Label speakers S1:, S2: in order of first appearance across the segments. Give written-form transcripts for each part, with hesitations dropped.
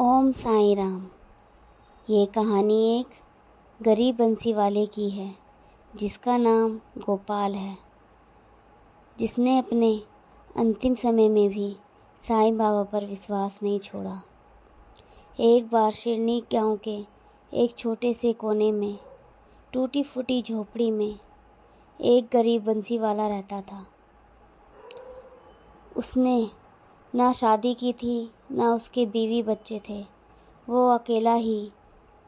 S1: ओम साईं राम। ये कहानी एक गरीब बंसी वाले की है जिसका नाम गोपाल है, जिसने अपने अंतिम समय में भी साईं बाबा पर विश्वास नहीं छोड़ा। एक बार शिरनी गांव के एक छोटे से कोने में टूटी फूटी झोपड़ी में एक गरीब बंसी वाला रहता था। उसने ना शादी की थी, ना उसके बीवी बच्चे थे। वो अकेला ही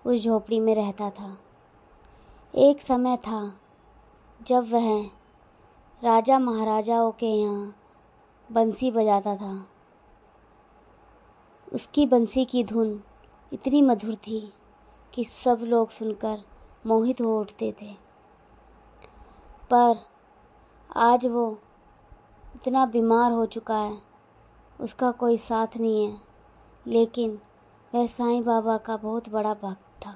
S1: उस झोपड़ी में रहता था। एक समय था जब वह राजा महाराजाओं के यहाँ बंसी बजाता था। उसकी बंसी की धुन इतनी मधुर थी कि सब लोग सुनकर मोहित हो उठते थे। पर आज वो इतना बीमार हो चुका है, उसका कोई साथ नहीं है। लेकिन वह साईं बाबा का बहुत बड़ा भक्त था।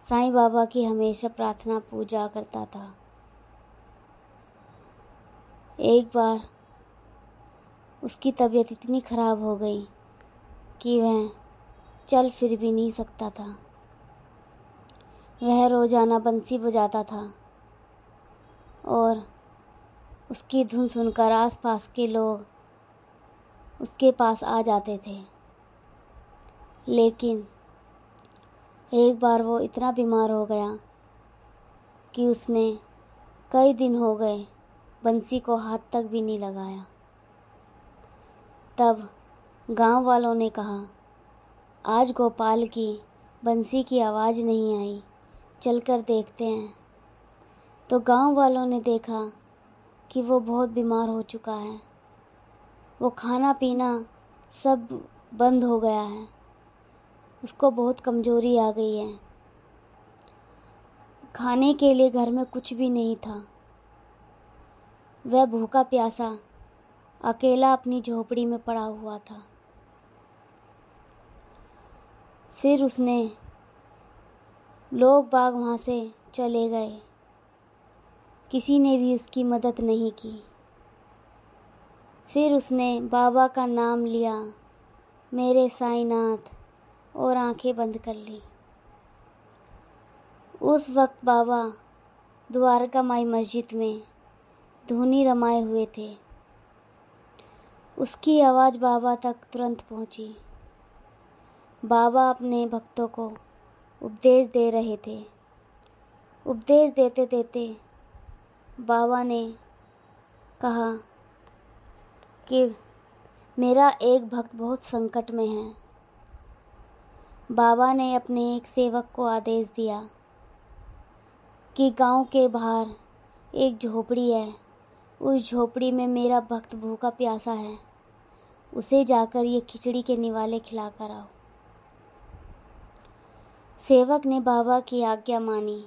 S1: साईं बाबा की हमेशा प्रार्थना पूजा करता था। एक बार उसकी तबीयत इतनी खराब हो गई कि वह चल फिर भी नहीं सकता था। वह रोजाना बंसी बजाता था और उसकी धुन सुनकर आसपास के लोग उसके पास आ जाते थे। लेकिन एक बार वो इतना बीमार हो गया कि उसने कई दिन हो गए बंसी को हाथ तक भी नहीं लगाया। तब गांव वालों ने कहा, आज गोपाल की बंसी की आवाज़ नहीं आई, चलकर देखते हैं। तो गांव वालों ने देखा कि वो बहुत बीमार हो चुका है। वो खाना पीना सब बंद हो गया है, उसको बहुत कमज़ोरी आ गई है। खाने के लिए घर में कुछ भी नहीं था। वह भूखा प्यासा अकेला अपनी झोपड़ी में पड़ा हुआ था। फिर उसने लोग बाग वहाँ से चले गए, किसी ने भी उसकी मदद नहीं की। फिर उसने बाबा का नाम लिया, मेरे साईंनाथ, और आंखें बंद कर ली। उस वक्त बाबा द्वारका माई मस्जिद में धुनी रमाए हुए थे। उसकी आवाज़ बाबा तक तुरंत पहुंची। बाबा अपने भक्तों को उपदेश दे रहे थे। उपदेश देते देते बाबा ने कहा कि मेरा एक भक्त बहुत संकट में है। बाबा ने अपने एक सेवक को आदेश दिया कि गांव के बाहर एक झोपड़ी है, उस झोपड़ी में मेरा भक्त भूखा प्यासा है, उसे जाकर ये खिचड़ी के निवाले खिला कर आओ। सेवक ने बाबा की आज्ञा मानी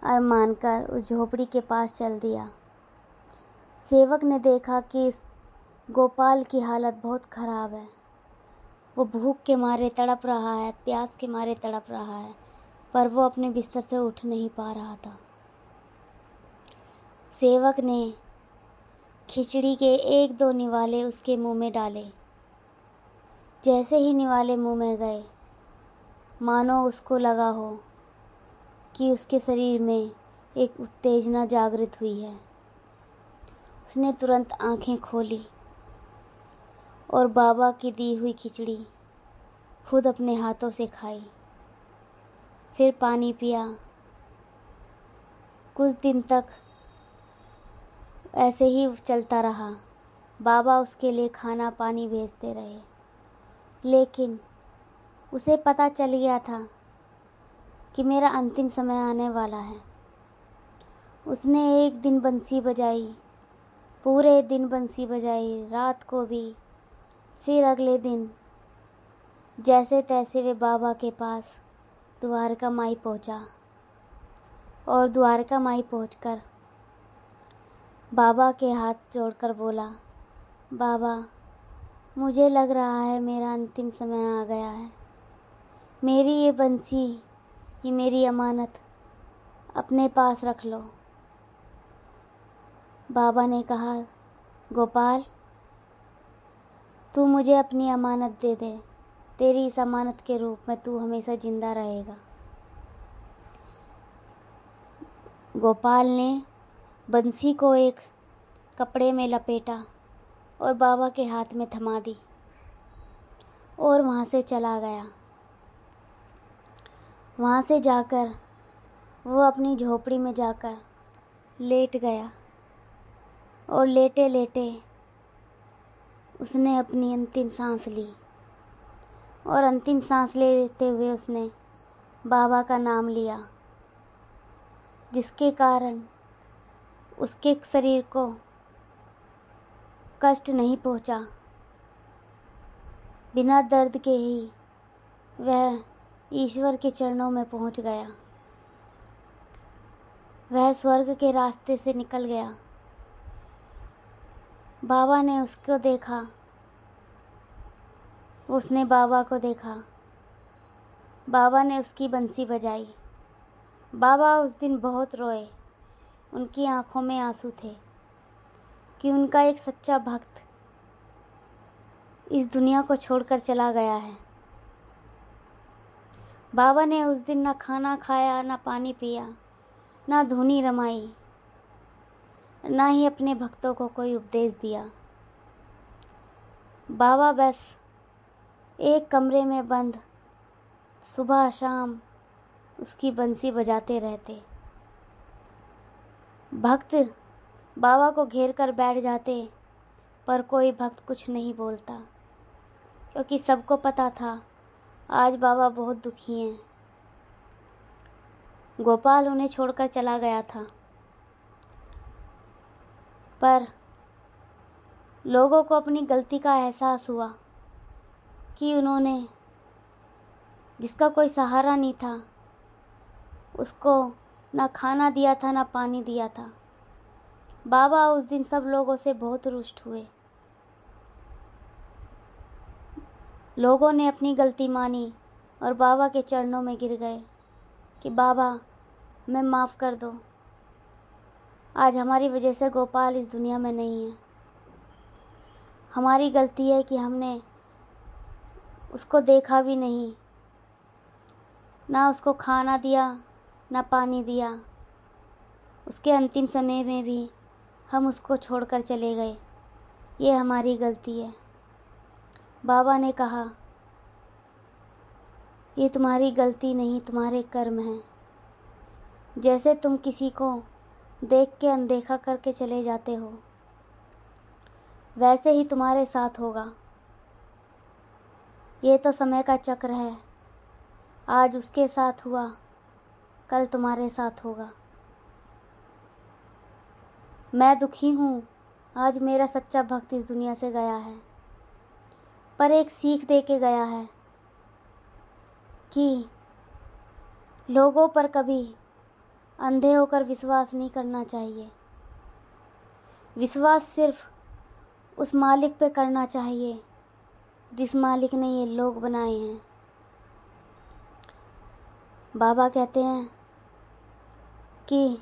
S1: और मानकर उस झोपड़ी के पास चल दिया। सेवक ने देखा कि इस गोपाल की हालत बहुत खराब है। वो भूख के मारे तड़प रहा है, प्यास के मारे तड़प रहा है, पर वो अपने बिस्तर से उठ नहीं पा रहा था। सेवक ने खिचड़ी के एक दो निवाले उसके मुंह में डाले। जैसे ही निवाले मुंह में गए, मानो उसको लगा हो कि उसके शरीर में एक उत्तेजना जागृत हुई है। उसने तुरंत आंखें खोली और बाबा की दी हुई खिचड़ी खुद अपने हाथों से खाई। फिर पानी पिया। कुछ दिन तक ऐसे ही चलता रहा। बाबा उसके लिए खाना पानी भेजते रहे, लेकिन उसे पता चल गया था कि मेरा अंतिम समय आने वाला है। उसने एक दिन बंसी बजाई, पूरे दिन बंसी बजाई, रात को भी। फिर अगले दिन जैसे तैसे वे बाबा के पास द्वारका माई पहुंचा और द्वारका माई पहुंचकर बाबा के हाथ जोड़कर बोला, बाबा, मुझे लग रहा है मेरा अंतिम समय आ गया है। मेरी ये बंसी, ये मेरी अमानत अपने पास रख लो। बाबा ने कहा, गोपाल, तू मुझे अपनी अमानत दे दे। तेरी इस अमानत के रूप में तू हमेशा जिंदा रहेगा। गोपाल ने बंसी को एक कपड़े में लपेटा और बाबा के हाथ में थमा दी और वहाँ से चला गया। वहाँ से जाकर वो अपनी झोपड़ी में जाकर लेट गया और लेटे लेटे उसने अपनी अंतिम सांस ली और अंतिम सांस लेते हुए उसने बाबा का नाम लिया, जिसके कारण उसके शरीर को कष्ट नहीं पहुंचा। बिना दर्द के ही वह ईश्वर के चरणों में पहुंच गया। वह स्वर्ग के रास्ते से निकल गया। बाबा ने उसको देखा, उसने बाबा को देखा। बाबा ने उसकी बंसी बजाई। बाबा उस दिन बहुत रोए। उनकी आंखों में आंसू थे कि उनका एक सच्चा भक्त इस दुनिया को छोड़कर चला गया है। बाबा ने उस दिन ना खाना खाया, ना पानी पिया, ना धूनी रमाई, ना ही अपने भक्तों को कोई उपदेश दिया। बाबा बस एक कमरे में बंद सुबह शाम उसकी बंसी बजाते रहते। भक्त बाबा को घेर कर बैठ जाते, पर कोई भक्त कुछ नहीं बोलता, क्योंकि सबको पता था आज बाबा बहुत दुखी हैं। गोपाल उन्हें छोड़कर चला गया था, पर लोगों को अपनी गलती का एहसास हुआ कि उन्होंने जिसका कोई सहारा नहीं था उसको ना खाना दिया था, ना पानी दिया था। बाबा उस दिन सब लोगों से बहुत रुष्ट हुए। लोगों ने अपनी गलती मानी और बाबा के चरणों में गिर गए कि बाबा हमें माफ़ कर दो। आज हमारी वजह से गोपाल इस दुनिया में नहीं है। हमारी गलती है कि हमने उसको देखा भी नहीं, ना उसको खाना दिया, ना पानी दिया। उसके अंतिम समय में भी हम उसको छोड़कर चले गए। ये हमारी गलती है। बाबा ने कहा, ये तुम्हारी गलती नहीं, तुम्हारे कर्म हैं। जैसे तुम किसी को देख के अनदेखा करके चले जाते हो, वैसे ही तुम्हारे साथ होगा। ये तो समय का चक्र है। आज उसके साथ हुआ, कल तुम्हारे साथ होगा। मैं दुखी हूँ, आज मेरा सच्चा भक्त इस दुनिया से गया है, पर एक सीख दे के गया है कि लोगों पर कभी अंधे होकर विश्वास नहीं करना चाहिए। विश्वास सिर्फ उस मालिक पे करना चाहिए जिस मालिक ने ये लोग बनाए हैं। बाबा कहते हैं कि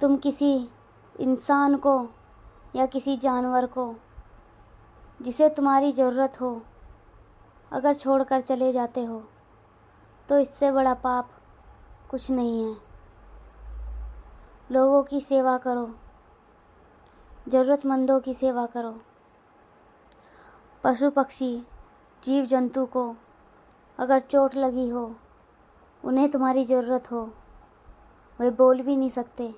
S1: तुम किसी इंसान को या किसी जानवर को जिसे तुम्हारी ज़रूरत हो अगर छोड़कर चले जाते हो तो इससे बड़ा पाप कुछ नहीं है। लोगों की सेवा करो, ज़रूरतमंदों की सेवा करो। पशु पक्षी जीव जंतु को अगर चोट लगी हो, उन्हें तुम्हारी ज़रूरत हो, वे बोल भी नहीं सकते,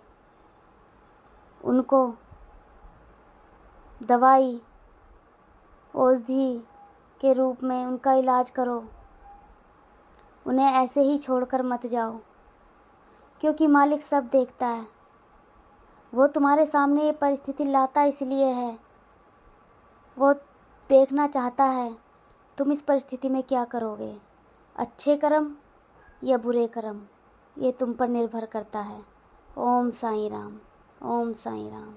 S1: उनको दवाई औषधि के रूप में उनका इलाज करो। उन्हें ऐसे ही छोड़कर मत जाओ, क्योंकि मालिक सब देखता है। वो तुम्हारे सामने ये परिस्थिति लाता इसलिए है, वो देखना चाहता है तुम इस परिस्थिति में क्या करोगे, अच्छे कर्म या बुरे कर्म, ये तुम पर निर्भर करता है। ओम साईं राम, ओम साईं राम।